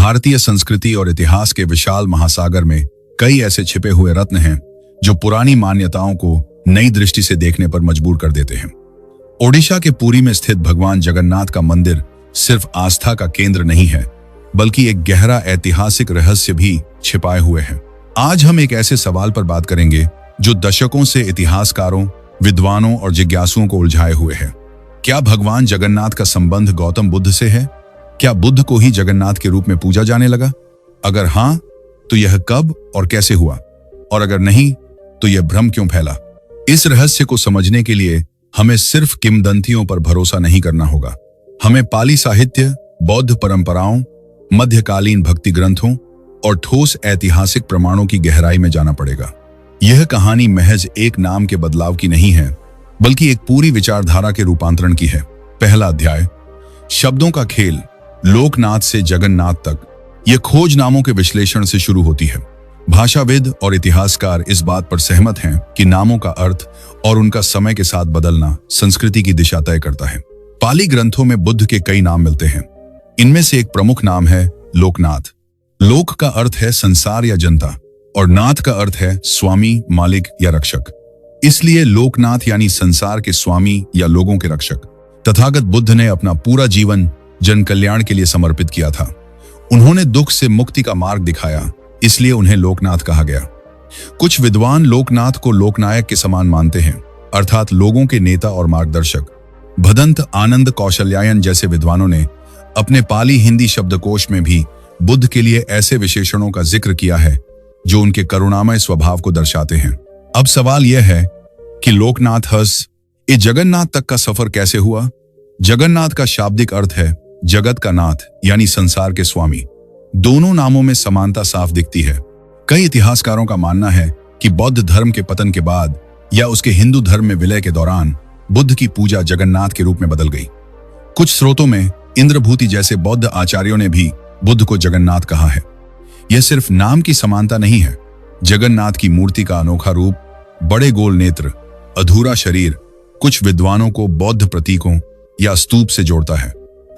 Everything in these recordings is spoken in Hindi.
भारतीय संस्कृति और इतिहास के विशाल महासागर में कई ऐसे छिपे हुए रत्न हैं जो पुरानी मान्यताओं को नई दृष्टि से देखने पर मजबूर कर देते हैं। ओडिशा के पुरी में स्थित भगवान जगन्नाथ का मंदिर सिर्फ आस्था का केंद्र नहीं है, बल्कि एक गहरा ऐतिहासिक रहस्य भी छिपाए हुए है। आज हम एक ऐसे सवाल पर बात करेंगे जो दशकों से इतिहासकारों, विद्वानों और जिज्ञासुओं को उलझाए हुए है। क्या भगवान जगन्नाथ का संबंध गौतम बुद्ध से है? क्या बुद्ध को ही जगन्नाथ के रूप में पूजा जाने लगा? अगर हाँ, तो यह कब और कैसे हुआ? और अगर नहीं, तो यह भ्रम क्यों फैला? इस रहस्य को समझने के लिए हमें सिर्फ किंवदंतियों पर भरोसा नहीं करना होगा। हमें पाली साहित्य, बौद्ध परंपराओं, मध्यकालीन भक्ति ग्रंथों और ठोस ऐतिहासिक प्रमाणों की गहराई में जाना पड़ेगा। यह कहानी महज एक नाम के बदलाव की नहीं है, बल्कि एक पूरी विचारधारा के रूपांतरण की है। पहला अध्याय, शब्दों का खेल, लोकनाथ से जगन्नाथ तक। यह खोज नामों के विश्लेषण से शुरू होती है। भाषाविद और इतिहासकार इस बात पर सहमत हैं कि नामों का अर्थ और उनका समय के साथ बदलना संस्कृति की दिशा तय करता है। पाली ग्रंथों में बुद्ध के कई नाम मिलते हैं। इनमें से एक प्रमुख नाम है लोकनाथ। लोक का अर्थ है संसार या जनता, और नाथ का अर्थ है स्वामी, मालिक या रक्षक। इसलिए लोकनाथ यानी संसार के स्वामी या लोगों के रक्षक। तथागत बुद्ध ने अपना पूरा जीवन जन कल्याण के लिए समर्पित किया था। उन्होंने दुख से मुक्ति का मार्ग दिखाया, इसलिए उन्हें लोकनाथ कहा गया। कुछ विद्वान लोकनाथ को लोकनायक के समान मानते हैं, अर्थात लोगों के नेता और मार्गदर्शक। भदंत आनंद कौशल्यायन जैसे विद्वानों ने अपने पाली हिंदी शब्दकोश में भी बुद्ध के लिए ऐसे विशेषणों का जिक्र किया है जो उनके करुणामय स्वभाव को दर्शाते हैं। अब सवाल यह है कि लोकनाथ ये जगन्नाथ तक का सफर कैसे हुआ? जगन्नाथ का शाब्दिक अर्थ है जगत का नाथ यानी संसार के स्वामी। दोनों नामों में समानता साफ दिखती है। कई इतिहासकारों का मानना है कि बौद्ध धर्म के पतन के बाद या उसके हिंदू धर्म में विलय के दौरान बुद्ध की पूजा जगन्नाथ के रूप में बदल गई। कुछ स्रोतों में इंद्रभूति जैसे बौद्ध आचार्यों ने भी बुद्ध को जगन्नाथ कहा है। यह सिर्फ नाम की समानता नहीं है। जगन्नाथ की मूर्ति का अनोखा रूप, बड़े गोल नेत्र, अधूरा शरीर कुछ विद्वानों को बौद्ध प्रतीकों या स्तूप से जोड़ता है।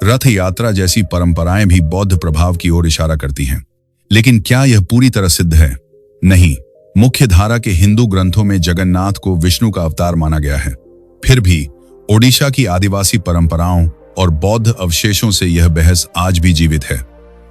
रथ यात्रा जैसी परंपराएं भी बौद्ध प्रभाव की ओर इशारा करती हैं। लेकिन क्या यह पूरी तरह सिद्ध है? नहीं। मुख्य धारा के हिंदू ग्रंथों में जगन्नाथ को विष्णु का अवतार माना गया है। फिर भी ओडिशा की आदिवासी परंपराओं और बौद्ध अवशेषों से यह बहस आज भी जीवित है।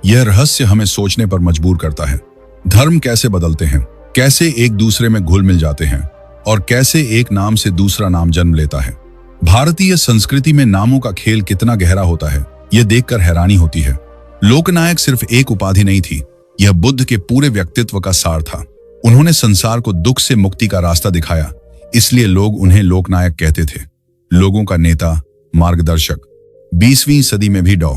यह रहस्य हमें सोचने पर मजबूर करता है। धर्म कैसे बदलते हैं, कैसे एक दूसरे में घुल मिल जाते हैं, और कैसे एक नाम से दूसरा नाम जन्म लेता है। भारतीय संस्कृति में नामों का खेल कितना गहरा होता है, यह देखकर हैरानी होती है। लोकनायक सिर्फ एक उपाधि नहीं थी, यह बुद्ध के पूरे व्यक्तित्व का सार था। उन्होंने संसार को दुख से मुक्ति का रास्ता दिखाया, इसलिए लोग उन्हें लोकनायक कहते थे। लोगों का नेता, मार्गदर्शक। 20वीं सदी में भी डॉ.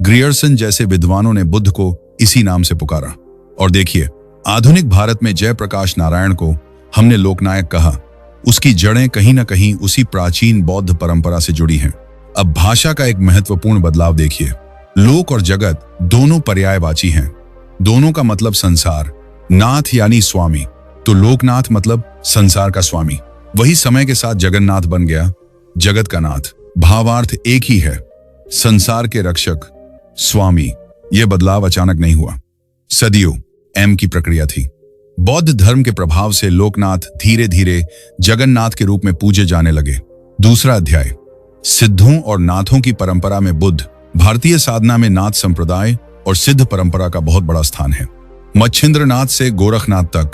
ग्रियर्सन जैसे विद्वानों ने बुद्ध को इसी नाम से पुकारा। और देखिए, आधुनिक भारत में जयप्रकाश नारायण को हमने लोकनायक कहा। उसकी जड़ें कहीं न कहीं उसी प्राचीन बौद्ध परंपरा से जुड़ी हैं। अब भाषा का एक महत्वपूर्ण बदलाव देखिए। लोक और जगत दोनों पर्यायवाची हैं। दोनों का मतलब संसार। नाथ यानी स्वामी, तो लोकनाथ मतलब संसार का स्वामी। वही समय के साथ जगन्नाथ बन गया, जगत का नाथ। भावार्थ एक ही है, संसार के रक्षक, स्वामी। यह बदलाव अचानक नहीं हुआ, सदियों की प्रक्रिया थी। बौद्ध धर्म के प्रभाव से लोकनाथ धीरे धीरे जगन्नाथ के रूप में पूजे जाने लगे। दूसरा अध्याय, सिद्धों और नाथों की परंपरा में बुद्ध। भारतीय साधना में नाथ संप्रदाय और सिद्ध परंपरा का बहुत बड़ा स्थान है। मच्छिंद्रनाथ से गोरखनाथ तक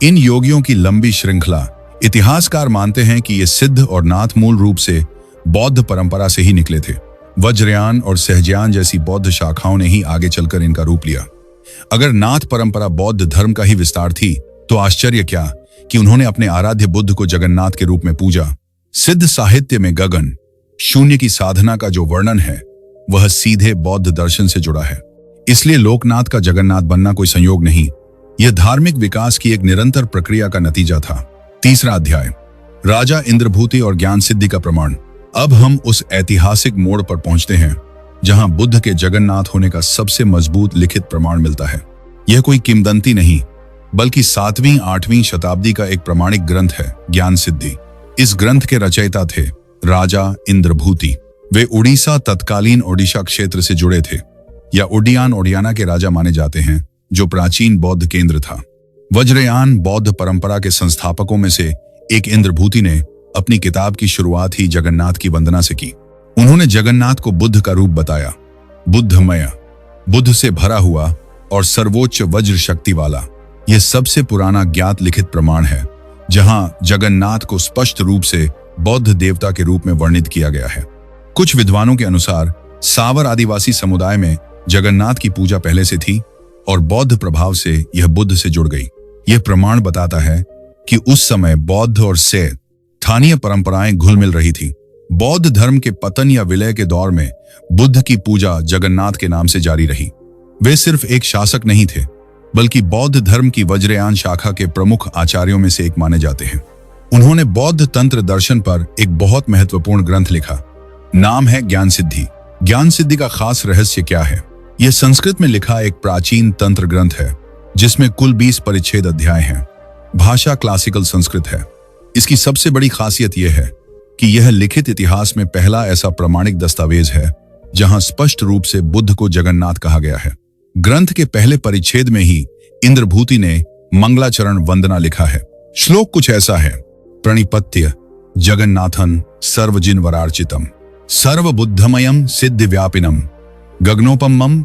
इन योगियों की लंबी श्रृंखला। इतिहासकार मानते हैं कि ये सिद्ध और नाथ मूल रूप से बौद्ध परंपरा से ही निकले थे। वज्रयान और सहजयान जैसी बौद्ध शाखाओं ने ही आगे चलकर इनका रूप लिया। अगर नाथ परंपरा बौद्ध धर्म का ही विस्तार थी, तो आश्चर्य क्या कि उन्होंने अपने आराध्य बुद्ध को जगन्नाथ के रूप में पूजा। सिद्ध साहित्य में गगन शून्य की साधना का जो वर्णन है, वह सीधे बौद्ध दर्शन से जुड़ा है। इसलिए लोकनाथ का जगन्नाथ बनना कोई संयोग नहीं, यह धार्मिक विकास की एक निरंतर प्रक्रिया का नतीजा था। तीसरा अध्याय, राजा इंद्रभूति और ज्ञान सिद्धि का प्रमाण। अब हम उस ऐतिहासिक मोड़ पर पहुंचते हैं जहां बुद्ध के जगन्नाथ होने का सबसे मजबूत लिखित प्रमाण मिलता है। यह कोई किंवदंती नहीं, बल्कि 7वीं-8वीं शताब्दी का एक प्रमाणिक ग्रंथ है, ज्ञान सिद्धि। इस ग्रंथ के रचयिता थे राजा इंद्रभूति। वे उड़ीसा, तत्कालीन ओडिशा क्षेत्र से जुड़े थे। या उडियान ओडियाना के राजा माने जाते हैं, जो प्राचीन बौद्ध केंद्र था। वज्रयान बौद्ध परंपरा के संस्थापकों में से एक इंद्रभूति ने अपनी किताब की शुरुआत ही जगन्नाथ की वंदना से की। उन्होंने जगन्नाथ को बुद्ध का रूप बताया, बुद्धमय, बुद्ध से भरा हुआ और सर्वोच्च वज्र शक्ति वाला। यह सबसे पुराना ज्ञात लिखित प्रमाण है जहां जगन्नाथ को स्पष्ट रूप से बौद्ध देवता के रूप में वर्णित किया गया है। कुछ विद्वानों के अनुसार सावर आदिवासी समुदाय में जगन्नाथ की पूजा पहले से थी और बौद्ध प्रभाव से यह बुद्ध से जुड़ गई। यह प्रमाण बताता है कि उस समय बौद्ध और स्थानीय परंपराएं घुल मिल रही थी। बौद्ध धर्म के पतन या विलय के दौर में बुद्ध की पूजा जगन्नाथ के नाम से जारी रही। वे सिर्फ एक शासक नहीं थे, बल्कि बौद्ध धर्म की वज्रयान शाखा के प्रमुख आचार्यों में से एक माने जाते हैं। उन्होंने बौद्ध तंत्र दर्शन पर एक बहुत महत्वपूर्ण ग्रंथ लिखा। नाम है ज्ञान सिद्धि। ज्ञान सिद्धि का खास रहस्य क्या है? यह संस्कृत में लिखा एक प्राचीन तंत्र ग्रंथ है जिसमें कुल 20 परिच्छेद अध्याय हैं। भाषा क्लासिकल संस्कृत है। इसकी सबसे बड़ी खासियत यह है कि यह लिखित इतिहास में पहला ऐसा प्रमाणिक दस्तावेज है जहां स्पष्ट रूप से बुद्ध को जगन्नाथ कहा गया है। ग्रंथ के पहले परिच्छेद में ही इंद्रभूति ने मंगलाचरण वंदना लिखा है। श्लोक कुछ ऐसा है, प्रणिपत्य जगन्नाथन सर्वजिनवरार्चितम सर्वबुद्धमयम सिद्धिव्यापिनम गगनोपमम,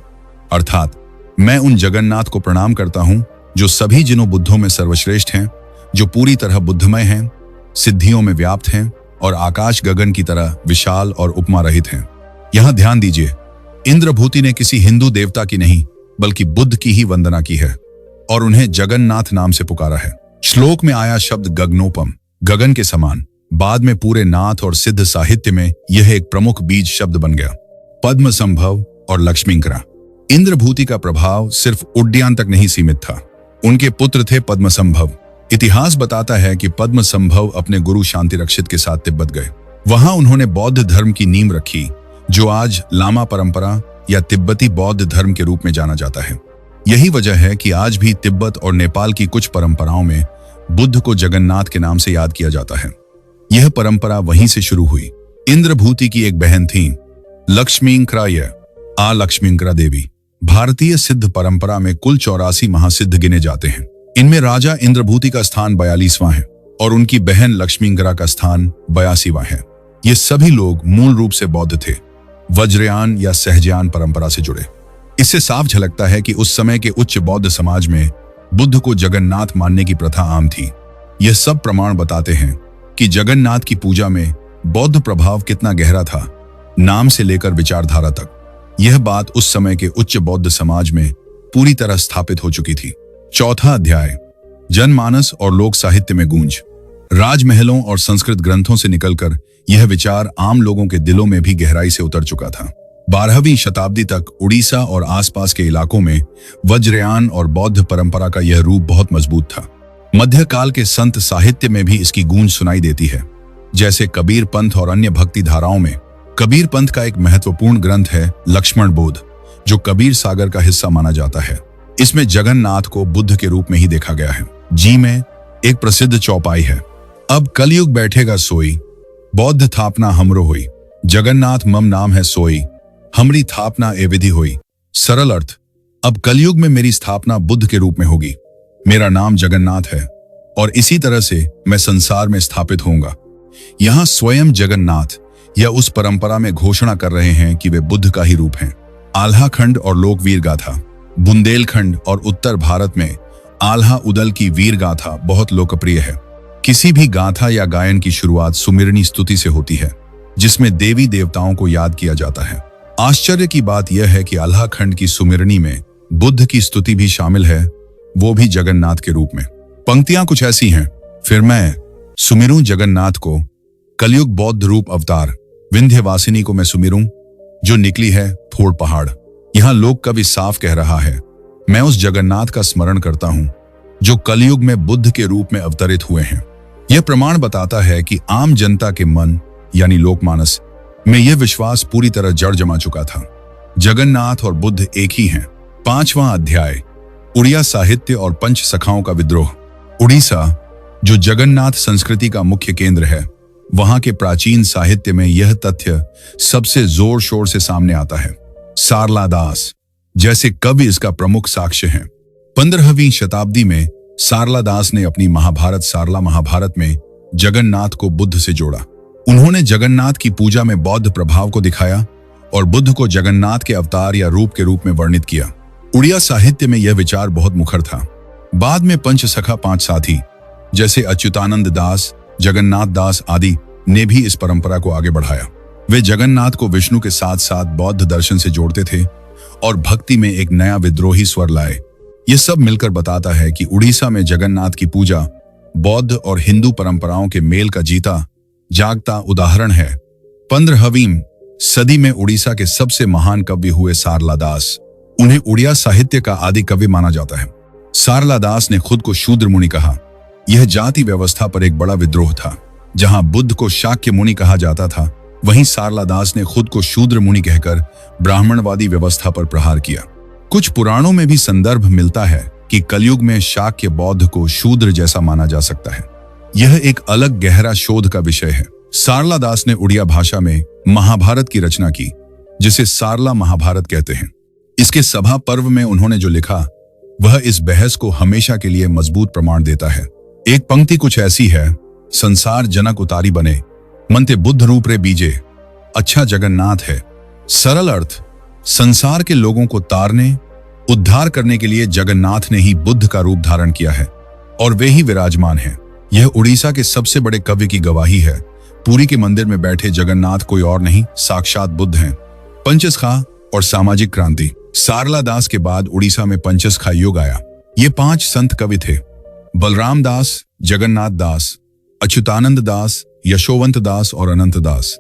अर्थात मैं उन जगन्नाथ को प्रणाम करता हूं जो सभी जिनों बुद्धों में सर्वश्रेष्ठ हैं, जो पूरी तरह बुद्धमय हैं, सिद्धियों में व्याप्त हैं और आकाश गगन की तरह विशाल और उपमा रहित हैं। यहां ध्यान दीजिए, इंद्रभूति ने किसी हिंदू देवता की नहीं बल्कि बुद्ध की ही वंदना की है और उन्हें जगन्नाथ नाम से पुकारा है। श्लोक में आया शब्द गगनोपम, गगन के समान, बाद में पूरे नाथ और सिद्ध साहित्य में यह एक प्रमुख बीज शब्द बन गया। पद्म संभव और लक्ष्मींकरा। इंद्रभूति का प्रभाव सिर्फ उड्डयन तक नहीं सीमित था। उनके पुत्र थे पद्म संभव। इतिहास बताता है कि पद्म संभव अपने गुरु शांति रक्षित के साथ तिब्बत गए। वहां उन्होंने बौद्ध धर्म की नींव रखी, जो आज लामा परंपरा या तिब्बती बौद्ध धर्म के रूप में जाना जाता है। यही वजह है कि आज भी तिब्बत और नेपाल की कुछ परंपराओं में बुद्ध को जगन्नाथ के नाम से याद किया जाता है। यह परंपरा वहीं से शुरू हुई। इंद्रभूति की एक बहन थी लक्ष्मींकरा या लक्ष्मींकरा देवी। भारतीय सिद्ध परंपरा में कुल 84 महासिद्ध गिने जाते हैं। इनमें राजा इंद्रभूति का स्थान 42वां है और उनकी बहन लक्ष्मींकरा का स्थान 82वां है। ये सभी लोग मूल रूप से बौद्ध थे, वज्रयान या सहजयान परंपरा से जुड़े। इससे साफ झलकता है कि उस समय के उच्च बौद्ध समाज में बुद्ध को जगन्नाथ मानने की प्रथा आम थी। यह सब प्रमाण बताते हैं कि जगन्नाथ की पूजा में बौद्ध प्रभाव कितना गहरा था, नाम से लेकर विचारधारा तक। यह बात उस समय के उच्च बौद्ध समाज में पूरी तरह स्थापित हो चुकी थी। चौथा अध्याय, जनमानस और लोक साहित्य में गूंज। राजमहलों और संस्कृत ग्रंथों से निकलकर यह विचार आम लोगों के दिलों में भी गहराई से उतर चुका था। 12वीं शताब्दी तक उड़ीसा और आसपास के इलाकों में वज्रयान और बौद्ध परंपरा का यह रूप बहुत मजबूत था। मध्यकाल के संत साहित्य में भी इसकी गूंज सुनाई देती है, जैसे कबीर पंथ और अन्य भक्ति धाराओं में। कबीर पंथ का एक महत्वपूर्ण ग्रंथ है लक्ष्मण बोध, जो कबीर सागर का हिस्सा माना जाता है। इसमें जगन्नाथ को बुद्ध के रूप में ही देखा गया है। जी में एक प्रसिद्ध चौपाई है, अब कलयुग बैठेगा सोई, बौद्ध थापना हमरो होई, जगन्नाथ मम नाम है सोई, हमरी थापना ए विधि होई। सरल अर्थ, अब कलयुग में मेरी स्थापना बुद्ध के रूप में होगी, मेरा नाम जगन्नाथ है और इसी तरह से मैं संसार में स्थापित होऊंगा। यहां स्वयं जगन्नाथ या उस परंपरा में घोषणा कर रहे हैं कि वे बुद्ध का ही रूप हैं। आल्हा खंड और लोकवीर गाथा। बुंदेलखंड और उत्तर भारत में आल्हा उदल की वीर गाथा बहुत लोकप्रिय है। किसी भी गाथा या गायन की शुरुआत सुमिरनी स्तुति से होती है, जिसमें देवी देवताओं को याद किया जाता है। आश्चर्य की बात यह है कि आल्हा खंड की सुमिरनी में बुद्ध की स्तुति भी शामिल है, वो भी जगन्नाथ के रूप में। पंक्तियां कुछ ऐसी हैं, फिर मैं सुमिरूं जगन्नाथ को, कलयुग बौद्ध रूप अवतार, विंध्यवासिनी को मैं सुमिरूं, जो निकली है फोड़ पहाड़। यहां लोक कवि साफ कह रहा है, मैं उस जगन्नाथ का स्मरण करता हूं जो कलयुग में बुद्ध के रूप में अवतरित हुए हैं। यह प्रमाण बताता है कि आम जनता के मन यानी लोकमानस में यह विश्वास पूरी तरह जड़ जमा चुका था, जगन्नाथ और बुद्ध एक ही हैं। 5वां अध्याय, उड़िया साहित्य और पंच सखाओं का विद्रोह। उड़ीसा, जो जगन्नाथ संस्कृति का मुख्य केंद्र है, वहां के प्राचीन साहित्य में यह तथ्य सबसे जोर शोर से सामने आता है। सारला दास, जैसे कवि इसका प्रमुख साक्ष्य हैं। 15वीं शताब्दी में सारला दास ने अपनी महाभारत सारला महाभारत में जगन्नाथ को बुद्ध से जोड़ा। उन्होंने जगन्नाथ की पूजा में बौद्ध प्रभाव को दिखाया और बुद्ध को जगन्नाथ के अवतार या रूप के रूप में वर्णित किया। उड़िया साहित्य में यह विचार बहुत मुखर था। बाद में पंचसखा 5 साथी जैसे अच्युतानंद दास, जगन्नाथ दास आदि ने भी इस परंपरा को आगे बढ़ाया। वे जगन्नाथ को विष्णु के साथ साथ बौद्ध दर्शन से जोड़ते थे और भक्ति में एक नया विद्रोही स्वर लाए। यह सब मिलकर बताता है कि उड़ीसा में जगन्नाथ की पूजा बौद्ध और हिंदू परंपराओं के मेल का जीता जागता उदाहरण है। 15वीं सदी में उड़ीसा के सबसे महान कवि हुए सारला दास। उन्हें उड़िया साहित्य का आदि कवि माना जाता है। सारला दास ने खुद को शूद्र मुनि कहा। यह जाति व्यवस्था पर एक बड़ा विद्रोह था। जहां बुद्ध को शाक्य मुनि कहा जाता था, वहीं सारला दास ने खुद को शूद्र मुनि कहकर ब्राह्मणवादी व्यवस्था पर प्रहार किया। कुछ पुराणों में भी संदर्भ मिलता है कि कलयुग में शाक्य बौद्ध को शूद्र जैसा माना जा सकता है। यह एक अलग गहरा शोध का विषय है। सारला दास ने उड़िया भाषा में महाभारत की रचना की, जिसे सारला महाभारत कहते हैं। इसके सभा पर्व में उन्होंने जो लिखा वह इस बहस को हमेशा के लिए मजबूत प्रमाण देता है। एक पंक्ति कुछ ऐसी है, संसार जनक उतारी बने, मनते बुद्ध रूप रे बीजे, अच्छा जगन्नाथ है। सरल अर्थ, संसार के लोगों को तारने उद्धार करने के लिए जगन्नाथ ने ही बुद्ध का रूप धारण किया है और वे ही विराजमान हैं। यह उड़ीसा के सबसे बड़े कवि की गवाही है। पुरी के मंदिर में बैठे जगन्नाथ कोई और नहीं, साक्षात बुद्ध हैं। पंचसखा और सामाजिक क्रांति। सारला दास के बाद उड़ीसा में पंचसखा युग आया। ये 5 संत कवि थे, बलराम दास, जगन्नाथ दास, अच्युतानंद दास, यशोवंत दास और अनंत दास।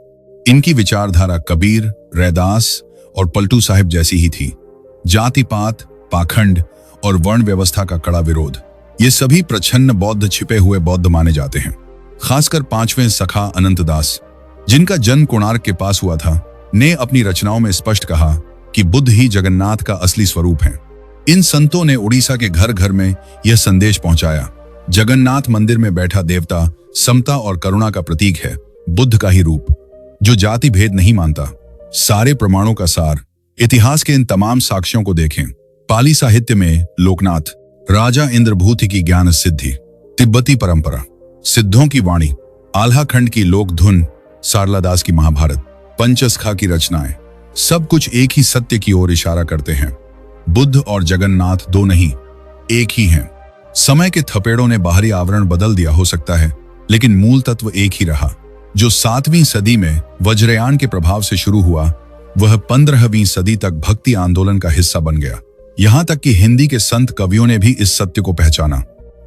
इनकी विचारधारा कबीर, रैदास और पलटू साहिब जैसी ही थी। जाति पात, पाखंड और वर्ण व्यवस्था का कड़ा विरोध। ये सभी प्रच्छन्न बौद्ध छिपे हुए बौद्ध माने जाते हैं। खासकर 5वें सखा अनंत दास, जिनका जन्म कोणार्क के पास हुआ था, ने अपनी रचनाओं में स्पष्ट कहा कि बुद्ध ही जगन्नाथ का असली स्वरूप है। इन संतों ने उड़ीसा के घर घर में यह संदेश पहुंचाया, जगन्नाथ मंदिर में बैठा देवता समता और करुणा का प्रतीक है, बुद्ध का ही रूप, जो जाति भेद नहीं मानता। सारे प्रमाणों का सार। इतिहास के इन तमाम साक्ष्यों को देखें। पाली साहित्य में लोकनाथ, राजा इंद्रभूति की ज्ञान सिद्धि, तिब्बती परंपरा, सिद्धों की वाणी, आल्हा खंड की लोक धुन, सारला दास की महाभारत, पंचसखा की रचनाएं, सब कुछ एक ही सत्य की ओर इशारा करते हैं। बुद्ध और जगन्नाथ दो नहीं, एक ही हैं। समय के थपेड़ों ने बाहरी आवरण बदल दिया हो सकता है, लेकिन मूल तत्व एक ही रहा। जो 7वीं सदी में वज्रयान के प्रभाव से शुरू हुआ, वह 15वीं सदी तक भक्ति आंदोलन का हिस्सा बन गया। यहां तक कि हिंदी के संत कवियों ने भी इस सत्य को पहचाना।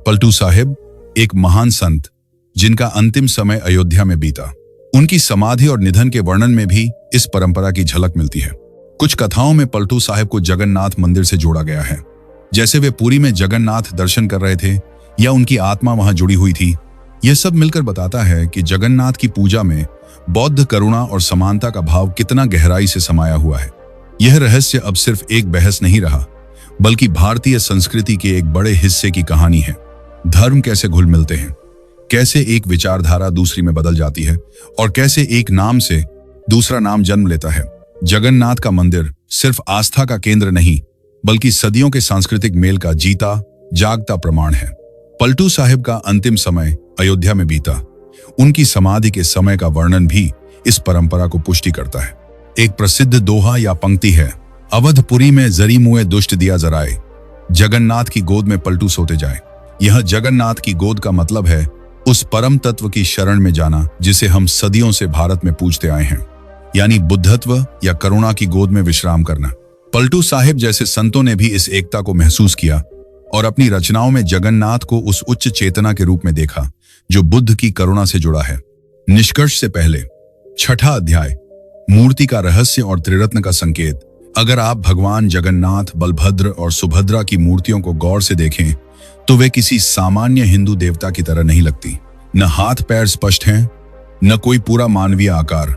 पलटू साहिब एक महान संत, जिनका अंतिम समय अयोध्या में बीता। उनकी समाधि और निधन के वर्णन में भी इस परंपरा की झलक मिलती है। कुछ कथाओं में पलटू साहिब को जगन्नाथ मंदिर से जोड़ा गया है, जैसे वे पुरी में जगन्नाथ दर्शन कर रहे थे या उनकी आत्मा वहां जुड़ी हुई थी। यह सब मिलकर बताता है कि जगन्नाथ की पूजा में बौद्ध करुणा और समानता का भाव कितना गहराई से समाया हुआ है। यह रहस्य अब सिर्फ एक बहस नहीं रहा, बल्कि भारतीय संस्कृति के एक बड़े हिस्से की कहानी है। धर्म कैसे घुल मिलते हैं, कैसे एक विचारधारा दूसरी में बदल जाती है और कैसे एक नाम से दूसरा नाम जन्म लेता है। जगन्नाथ का मंदिर सिर्फ आस्था का केंद्र नहीं, बल्कि सदियों के सांस्कृतिक मेल का जीता जागता प्रमाण है। पलटू साहिब का अंतिम समय अयोध्या में बीता। उनकी समाधि के समय का वर्णन भी इस परंपरा को पुष्टि करता है। एक प्रसिद्ध दोहा या पंक्ति है, अवधपुरी में जरी मुए दुष्ट दिया जराए, जगन्नाथ की गोद में पलटू सोते जाए। यह जगन्नाथ की गोद का मतलब है उस परम तत्व की शरण में जाना जिसे हम सदियों से भारत में पूजते आए हैं, यानी बुद्धत्व या करुणा की गोद में विश्राम करना। पलटू साहिब जैसे संतों ने भी इस एकता को महसूस किया और अपनी रचनाओं में जगन्नाथ को उस उच्च चेतना के रूप में देखा जो बुद्ध की करुणा से जुड़ा है। निष्कर्ष से पहले 6ठा अध्याय, मूर्ति का रहस्य और त्रिरत्न का संकेत। अगर आप भगवान जगन्नाथ, बलभद्र और सुभद्रा की मूर्तियों को गौर से देखें तो वे किसी सामान्य हिंदू देवता की तरह नहीं लगती। न हाथ पैर स्पष्ट हैं, न कोई पूरा मानवीय आकार।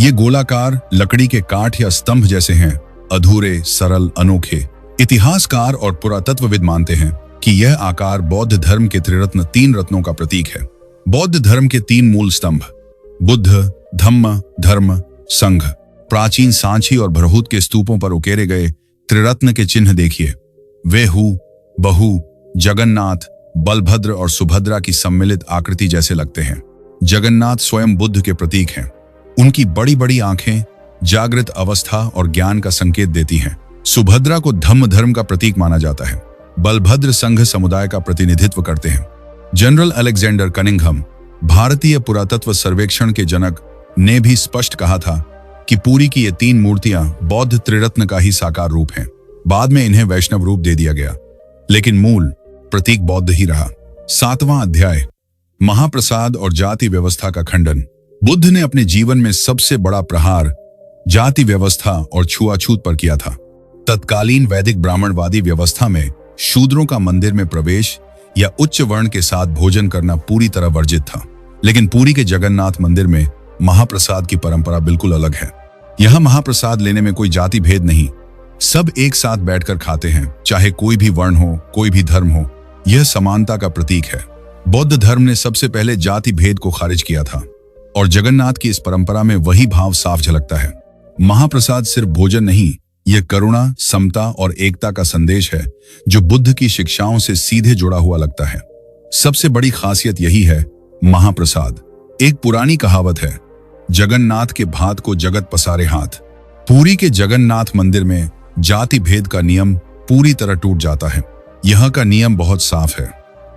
ये गोलाकार, लकड़ी के काठ या स्तंभ जैसे हैं, अधूरे, सरल, अनोखे। इतिहासकार और पुरातत्वविद मानते हैं कि यह आकार बौद्ध धर्म के त्रिरत्न, 3 रत्नों का प्रतीक है। बौद्ध धर्म के 3 मूल स्तंभ, बुद्ध, धम्म, धर्म, संघ, प्राचीन सांची और भरहुत के स्तूपों पर उकेरे गए त्रिरत्न के चिन्ह देखिए। वे हु, बहु, जगन्नाथ, बलभद्र और सुभद्रा की सम्मिलित आकृति जैसे लगते हैं। जगन्नाथ स्वयं बुद्ध के प्रतीक हैं। उनकी बड़ी बड़ी आंखें जागृत अवस्था और ज्ञान का संकेत देती हैं। सुभद्रा को धर्म का प्रतीक माना जाता है। बलभद्र संघ समुदाय का प्रतिनिधित्व करते हैं। जनरल अलेक्जेंडर कनिंघम, भारतीय पुरातत्व सर्वेक्षण के जनक, ने भी स्पष्ट कहा था कि पुरी की ये 3 मूर्तियां बौद्ध त्रिरत्न का ही साकार रूप हैं। बाद में इन्हें वैष्णव रूप दे दिया गया, लेकिन मूल प्रतीक बौद्ध ही रहा। 7वां अध्याय, महाप्रसाद और जाति व्यवस्था का खंडन। बुद्ध ने अपने जीवन में सबसे बड़ा प्रहार जाति व्यवस्था और छुआछूत पर किया था। तत्कालीन वैदिक ब्राह्मणवादी व्यवस्था में शूद्रों का मंदिर में प्रवेश या उच्च वर्ण के साथ भोजन करना पूरी तरह वर्जित था। लेकिन पुरी के जगन्नाथ मंदिर में महाप्रसाद की परंपरा बिल्कुल अलग है। यह महाप्रसाद लेने में कोई जाति भेद नहीं, सब एक साथ बैठकर खाते हैं, चाहे कोई भी वर्ण हो, कोई भी धर्म हो। यह समानता का प्रतीक है। बौद्ध धर्म ने सबसे पहले जाति भेद को खारिज किया था और जगन्नाथ की इस परंपरा में वही भाव साफ झलकता है। महाप्रसाद सिर्फ भोजन नहीं, यह करुणा, समता और एकता का संदेश है जो बुद्ध की शिक्षाओं से सीधे जुड़ा हुआ लगता है। सबसे बड़ी खासियत यही है महाप्रसाद। एक पुरानी कहावत है, जगन्नाथ के भात को जगत पसारे हाथ। पुरी के जगन्नाथ मंदिर में जाति भेद का नियम पूरी तरह टूट जाता है। यह का नियम बहुत साफ है।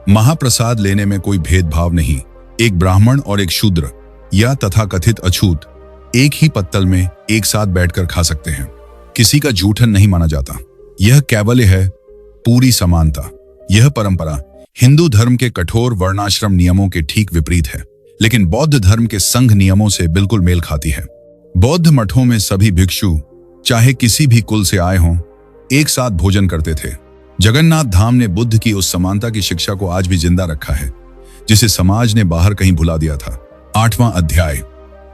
महाप्रसाद लेने में कोई भेदभाव नहीं। एक ब्राह्मण और एक शूद्र या तथाकथित अछूत एक ही पत्तल में एक साथ बैठकर खा सकते हैं। किसी का जूठन नहीं माना जाता। यह कैवल्य है पूरी समानता। यह परंपरा हिंदू धर्म के कठोर वर्णाश्रम नियमों के ठीक विपरीत है, लेकिन बौद्ध धर्म के संघ नियमों से बिल्कुल मेल खाती है। बौद्ध मठों में सभी भिक्षु, चाहे किसी भी कुल से आए हों, एक साथ भोजन करते थे। जगन्नाथ धाम ने बुद्ध की उस समानता की शिक्षा को आज भी जिंदा रखा है, जिसे समाज ने बाहर कहीं भुला दिया था। 8वां अध्याय,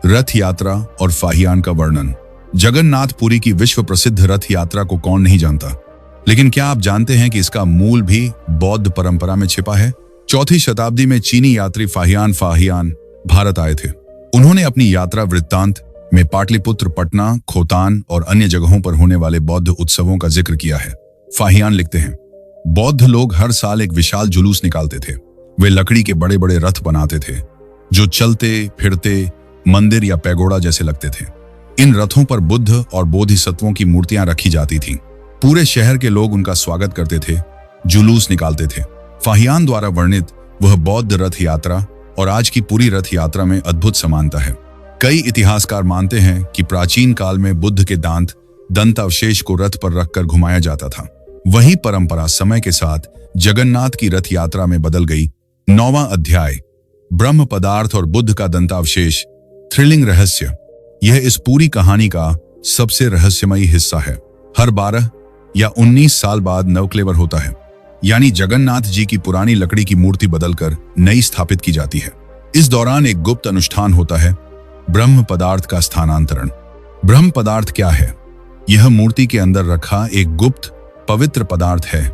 रथ यात्रा और फाहियान का वर्णन। जगन्नाथपुरी की विश्व प्रसिद्ध रथ यात्रा को कौन नहीं जानता, लेकिन क्या आप जानते हैं कि इसका मूल भी बौद्ध परंपरा में छिपा है। 4वीं शताब्दी में चीनी यात्री फाहियान भारत आए थे। उन्होंने अपनी यात्रा वृत्तांत में पाटलिपुत्र, पटना, खोतान और अन्य जगहों पर होने वाले बौद्ध उत्सवों का जिक्र किया है। फाहियान लिखते हैं, बौद्ध लोग हर साल एक विशाल जुलूस निकालते थे। वे लकड़ी के बड़े बड़े रथ बनाते थे जो चलते फिरते मंदिर या पैगोड़ा जैसे लगते थे। इन रथों पर बुद्ध और बोधिसत्वों की मूर्तियां रखी जाती थीं। पूरे शहर के लोग उनका स्वागत करते थे, जुलूस निकालते थे। फाहियान द्वारा वर्णित वह बौद्ध रथ यात्रा और आज की पूरी रथ यात्रा में अद्भुत समानता है। कई इतिहासकार मानते हैं कि प्राचीन काल में बुद्ध के दंत अवशेष को रथ पर रखकर घुमाया जाता था। वही परंपरा समय के साथ जगन्नाथ की रथ यात्रा में बदल गई। 9वां अध्याय, ब्रह्म पदार्थ और बुद्ध का दंतावशेष। थ्रिलिंग रहस्य। यह इस पूरी कहानी का सबसे रहस्यमयी हिस्सा है। हर 12 या 19 साल बाद नवक्लेवर होता है, यानी जगन्नाथ जी की पुरानी लकड़ी की मूर्ति बदलकर नई स्थापित की जाती है। इस दौरान एक गुप्त अनुष्ठान होता है, ब्रह्म पदार्थ का स्थानांतरण। ब्रह्म पदार्थ क्या है? यह मूर्ति के अंदर रखा एक गुप्त पवित्र पदार्थ है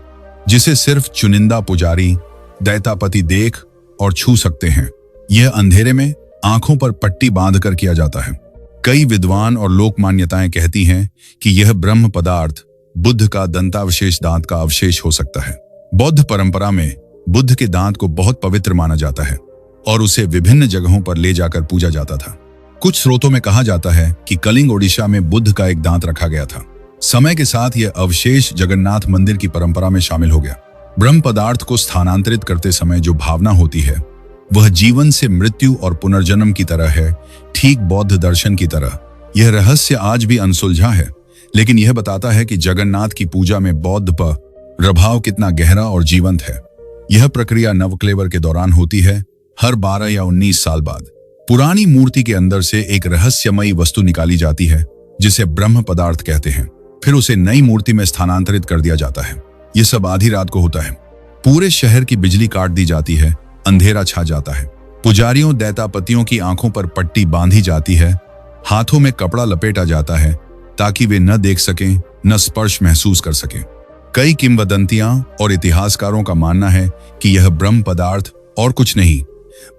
जिसे सिर्फ चुनिंदा पुजारी, दैतापति देख और छू सकते हैं। यह अंधेरे में आंखों पर पट्टी बांधकर किया जाता है। कई विद्वान और लोक मान्यताएं कहती हैं कि यह ब्रह्म पदार्थ बुद्ध का दंतावशेष, दांत का अवशेष हो सकता है। बौद्ध परंपरा में बुद्ध के दांत को बहुत पवित्र माना जाता है और उसे विभिन्न जगहों पर ले जाकर पूजा जाता था। कुछ स्रोतों में कहा जाता है कि कलिंग, ओडिशा में बुद्ध का एक दांत रखा गया था। समय के साथ यह अवशेष जगन्नाथ मंदिर की परंपरा में शामिल हो गया। ब्रह्म पदार्थ को स्थानांतरित करते समय जो भावना होती है वह जीवन से मृत्यु और पुनर्जन्म की तरह है, ठीक बौद्ध दर्शन की तरह। यह रहस्य आज भी अनसुलझा है, लेकिन यह बताता है कि जगन्नाथ की पूजा में बौद्ध प्रभाव कितना गहरा और जीवंत है। यह प्रक्रिया नवक्लेवर के दौरान होती है, हर 12 या 19 साल बाद। पुरानी मूर्ति के अंदर से एक रहस्यमयी वस्तु निकाली जाती है जिसे ब्रह्म पदार्थ कहते हैं। फिर उसे नई मूर्ति में स्थानांतरित कर दिया जाता है। यह सब आधी रात को होता है। पूरे शहर की बिजली काट दी जाती है, अंधेरा छा जाता है। पुजारियों, दैतापतियों की आंखों पर पट्टी बांधी जाती है, हाथों में कपड़ा लपेटा जाता है ताकि वे न देख सकें, न स्पर्श महसूस कर सकें। कई किंवदंतियां और इतिहासकारों का मानना है कि यह ब्रह्म पदार्थ और कुछ नहीं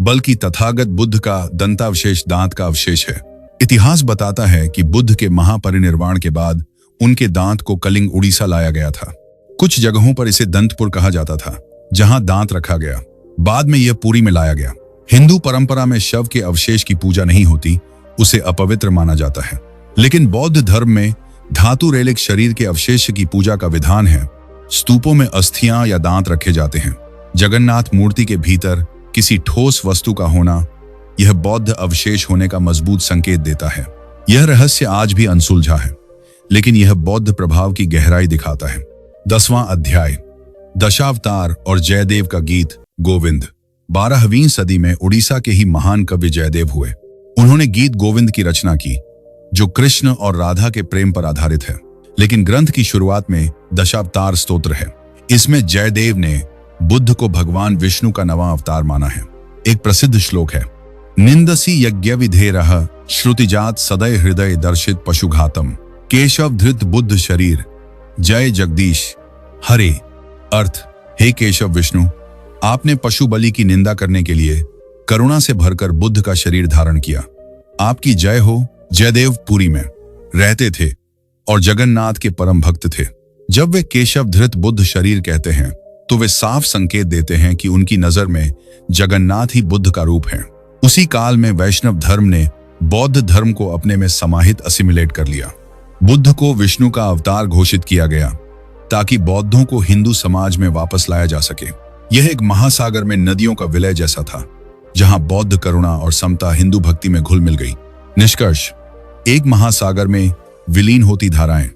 बल्कि तथागत बुद्ध का दंतावशेष, दांत का अवशेष है। इतिहास बताता है कि बुद्ध के महापरिनिर्वाण के बाद उनके दांत को कलिंग उड़ीसा लाया गया था। कुछ जगहों पर इसे दंतपुर कहा जाता था, जहां दांत रखा गया। बाद में यह पुरी में लाया गया। हिंदू परंपरा में शव के अवशेष की पूजा नहीं होती, उसे अपवित्र माना जाता है। लेकिन बौद्ध धर्म में धातु रेलिक शरीर के अवशेष की पूजा का विधान है। स्तूपों में अस्थियां या दांत रखे जाते हैं। जगन्नाथ मूर्ति के भीतर किसी ठोस वस्तु का होना यह बौद्ध अवशेष होने का मजबूत संकेत देता है। यह रहस्य आज भी अनसुलझा है, लेकिन यह बौद्ध प्रभाव की गहराई दिखाता है। 10वां अध्याय, दशावतार और जयदेव का गीत गोविंद। 12वीं सदी में उड़ीसा के ही महान कवि जयदेव हुए। उन्होंने गीत गोविंद की रचना की, जो कृष्ण और राधा के प्रेम पर आधारित है। लेकिन ग्रंथ की शुरुआत में दशावतार स्तोत्र है। इसमें जयदेव ने बुद्ध को भगवान विष्णु का नवा अवतार माना है। एक प्रसिद्ध श्लोक है, निंदसी यज्ञ विधेरः श्रुतिजात सदय हृदय दर्शित पशुघातम केशव धृत बुद्ध शरीर जय जगदीश हरे। अर्थ, हे केशव विष्णु, आपने पशु बलि की निंदा करने के लिए करुणा से भरकर बुद्ध का शरीर धारण किया। आपकी जय हो। जयदेव पुरी में रहते थे और जगन्नाथ के परम भक्त थे। जब वे केशव धृत बुद्ध शरीर कहते हैं तो वे साफ संकेत देते हैं कि उनकी नजर में जगन्नाथ ही बुद्ध का रूप है। उसी काल में वैष्णव धर्म ने बौद्ध धर्म को अपने में समाहित असिमिलेट कर लिया। बुद्ध को विष्णु का अवतार घोषित किया गया ताकि बौद्धों को हिंदू समाज में वापस लाया जा सके। यह एक महासागर में नदियों का विलय जैसा था, जहां बौद्ध करुणा और समता हिंदू भक्ति में घुल मिल गई। निष्कर्ष, एक महासागर में विलीन होती धाराएं।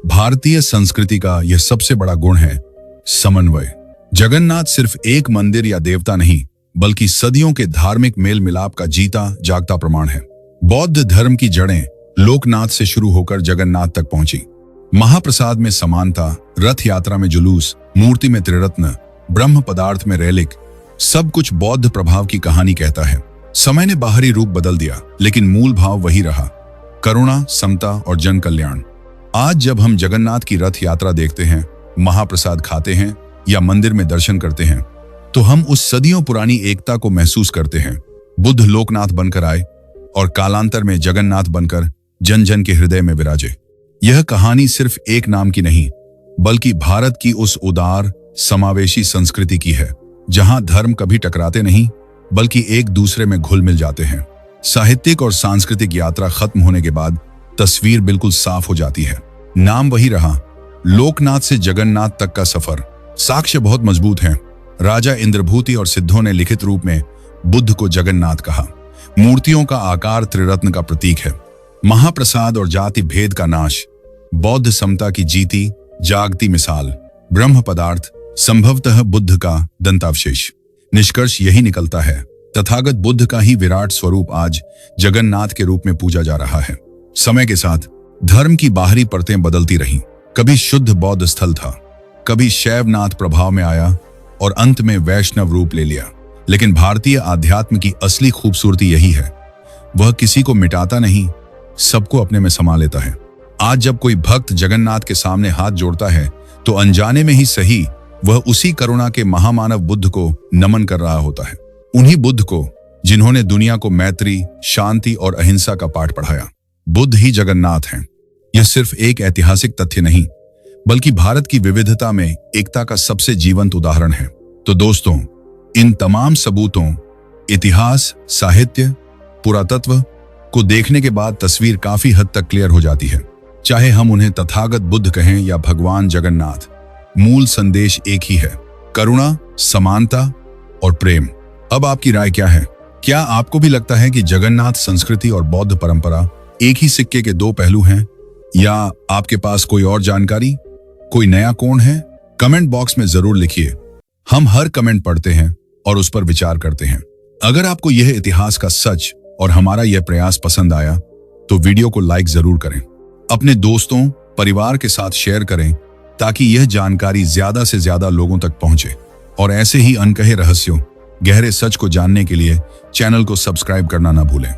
भारतीय संस्कृति का यह सबसे बड़ा गुण है, समन्वय। जगन्नाथ सिर्फ एक मंदिर या देवता नहीं, बल्कि सदियों के धार्मिक मेल मिलाप का जीता जागता प्रमाण है। बौद्ध धर्म की जड़ें लोकनाथ से शुरू होकर जगन्नाथ तक पहुंची। महाप्रसाद में समानता, रथ यात्रा में जुलूस, मूर्ति में त्रिरत्न, ब्रह्म पदार्थ में रेलिक, सब कुछ बौद्ध प्रभाव की कहानी कहता है। समय ने बाहरी रूप बदल दिया, लेकिन मूल भाव वही रहा, करुणा, समता और जन कल्याण। आज जब हम जगन्नाथ की रथ यात्रा देखते हैं, महाप्रसाद खाते हैं या मंदिर में दर्शन करते हैं, तो हम उस सदियों पुरानी एकता को महसूस करते हैं। बुद्ध लोकनाथ बनकर आए और कालांतर में जगन्नाथ बनकर जन जन के हृदय में विराजे। यह कहानी सिर्फ एक नाम की नहीं, बल्कि भारत की उस उदार समावेशी संस्कृति की है, जहां धर्म कभी टकराते नहीं, बल्कि एक दूसरे में घुल मिल जाते हैं। साहित्यिक और सांस्कृतिक यात्रा खत्म होने के बाद तस्वीर बिल्कुल साफ हो जाती है। नाम वही रहा, लोकनाथ से जगन्नाथ तक का सफर। साक्ष्य बहुत मजबूत हैं। राजा इंद्रभूति और सिद्धों ने लिखित रूप में बुद्ध को जगन्नाथ कहा। मूर्तियों का आकार त्रिरत्न का प्रतीक है। महाप्रसाद और जाति भेद का नाश, बौद्ध समता की जीती जागती मिसाल, ब्रह्म पदार्थ, संभवतः बुद्ध का दंतावशेष। निष्कर्ष यही निकलता है, तथागत बुद्ध का ही विराट स्वरूप आज जगन्नाथ के रूप में पूजा जा रहा है। समय के साथ धर्म की बाहरी परतें बदलती रहीं। कभी शुद्ध बौद्ध स्थल था, कभी शैवनाथ प्रभाव में आया और अंत में वैष्णव रूप ले लिया। लेकिन भारतीय आध्यात्म की असली खूबसूरती यही है, वह किसी को मिटाता नहीं, सबको अपने में समा लेता है। आज जब कोई भक्त जगन्नाथ के सामने हाथ जोड़ता है तो अनजाने में ही सही, वह उसी करुणा के महामानव बुद्ध को नमन कर रहा होता है। उन्हीं बुद्ध को जिन्होंने दुनिया को मैत्री, शांति और अहिंसा का पाठ पढ़ाया। बुद्ध ही जगन्नाथ हैं। यह सिर्फ एक ऐतिहासिक तथ्य नहीं, बल्कि भारत की विविधता में एकता का सबसे जीवंत उदाहरण है। तो दोस्तों, इन तमाम सबूतों, इतिहास, साहित्य, पुरातत्व को देखने के बाद तस्वीर काफी हद तक क्लियर हो जाती है। चाहे हम उन्हें तथागत बुद्ध कहें या भगवान जगन्नाथ, मूल संदेश एक ही है, करुणा, समानता और प्रेम। अब आपकी राय क्या है? क्या आपको भी लगता है कि जगन्नाथ संस्कृति और बौद्ध परंपरा एक ही सिक्के के दो पहलू हैं, या आपके पास कोई और जानकारी, कोई नया कोण है? कमेंट बॉक्स में जरूर लिखिए। हम हर कमेंट पढ़ते हैं और उस पर विचार करते हैं। अगर आपको यह इतिहास का सच और हमारा यह प्रयास पसंद आया तो वीडियो को लाइक जरूर करें, अपने दोस्तों, परिवार के साथ शेयर करें, ताकि यह जानकारी ज्यादा से ज्यादा लोगों तक पहुंचे। और ऐसे ही अनकहे रहस्यों, गहरे सच को जानने के लिए चैनल को सब्सक्राइब करना ना भूलें।